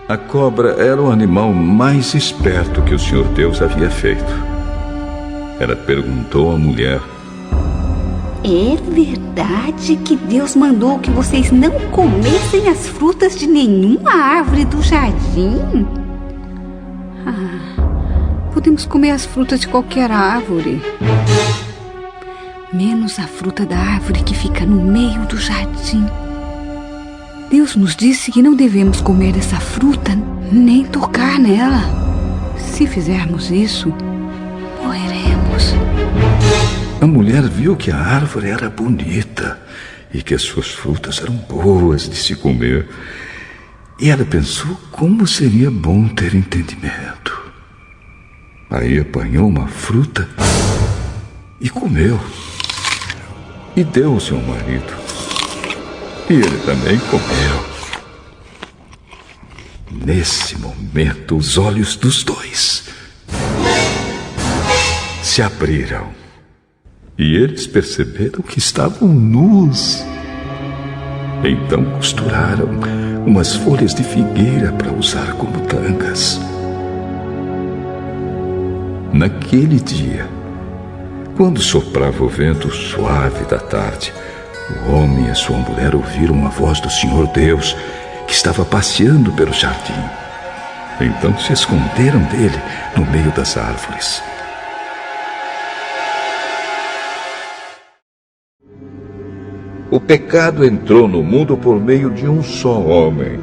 A cobra era o animal mais esperto que o Senhor Deus havia feito. Ela perguntou à mulher: é verdade que Deus mandou que vocês não comessem as frutas de nenhuma árvore do jardim? Podemos comer as frutas de qualquer árvore, menos a fruta da árvore que fica no meio do jardim. Deus nos disse que não devemos comer essa fruta nem tocar nela. Se fizermos isso, morreremos. A mulher viu que a árvore era bonita e que as suas frutas eram boas de se comer. E ela pensou como seria bom ter entendimento. Aí apanhou uma fruta e comeu. E deu ao seu marido. E ele também comeu. Nesse momento, os olhos dos dois se abriram. E eles perceberam que estavam nus. Então costuraram umas folhas de figueira para usar como tangas. Naquele dia, quando soprava o vento suave da tarde, o homem e a sua mulher ouviram a voz do Senhor Deus, que estava passeando pelo jardim. Então se esconderam dele no meio das árvores. O pecado entrou no mundo por meio de um só homem,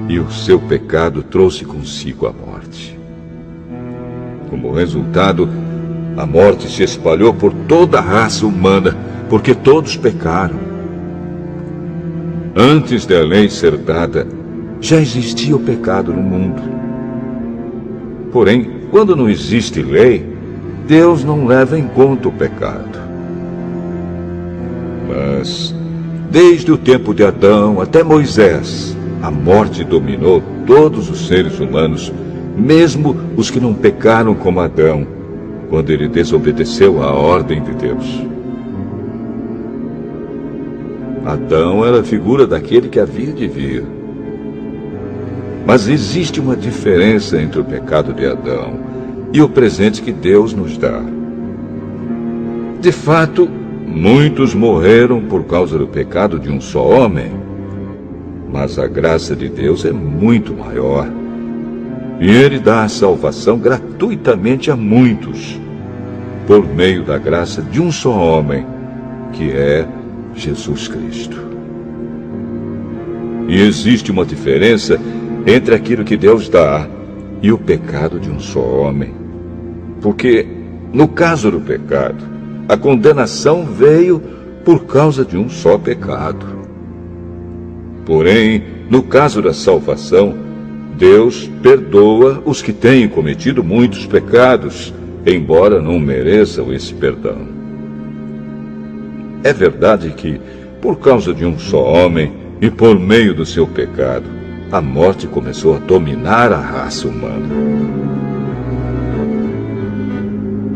e o seu pecado trouxe consigo a morte. Como resultado, a morte se espalhou por toda a raça humana, porque todos pecaram. Antes da lei ser dada, já existia o pecado no mundo. Porém, quando não existe lei, Deus não leva em conta o pecado. Mas, desde o tempo de Adão até Moisés, a morte dominou todos os seres humanos, mesmo os que não pecaram como Adão, quando ele desobedeceu à ordem de Deus. Adão era a figura daquele que havia de vir. Mas existe uma diferença entre o pecado de Adão e o presente que Deus nos dá. De fato, muitos morreram por causa do pecado de um só homem, mas a graça de Deus é muito maior. E Ele dá a salvação gratuitamente a muitos, por meio da graça de um só homem, que é Jesus Cristo. E existe uma diferença entre aquilo que Deus dá e o pecado de um só homem. Porque, no caso do pecado, a condenação veio por causa de um só pecado. Porém, no caso da salvação, Deus perdoa os que têm cometido muitos pecados, embora não mereçam esse perdão. É verdade que, por causa de um só homem e por meio do seu pecado, a morte começou a dominar a raça humana.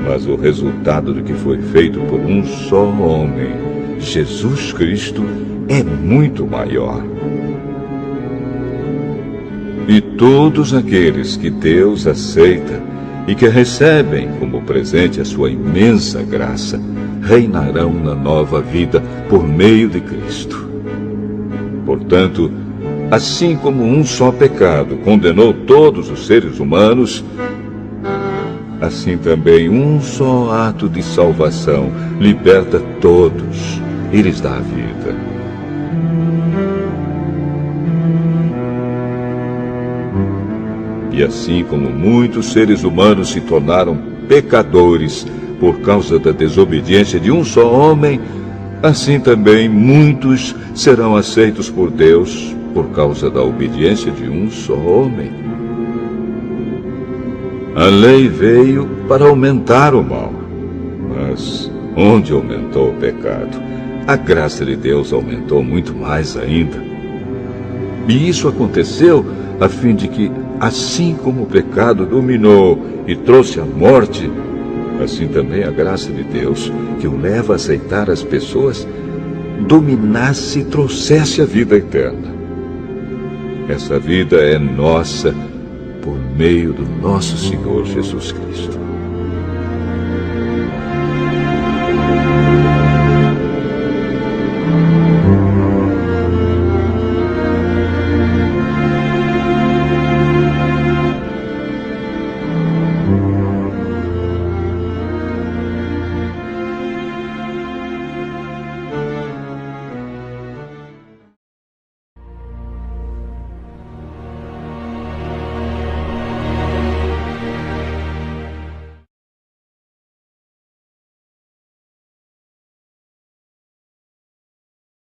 Mas o resultado do que foi feito por um só homem, Jesus Cristo, é muito maior. E todos aqueles que Deus aceita e que recebem como presente a sua imensa graça, reinarão na nova vida por meio de Cristo. Portanto, assim como um só pecado condenou todos os seres humanos, assim também um só ato de salvação liberta todos e lhes dá a vida. E assim como muitos seres humanos se tornaram pecadores por causa da desobediência de um só homem, assim também muitos serão aceitos por Deus por causa da obediência de um só homem. A lei veio para aumentar o mal, mas onde aumentou o pecado, a graça de Deus aumentou muito mais ainda. E isso aconteceu a fim de que, assim como o pecado dominou e trouxe a morte, assim também a graça de Deus, que o leva a aceitar as pessoas, dominasse e trouxesse a vida eterna. Essa vida é nossa por meio do nosso Senhor Jesus Cristo.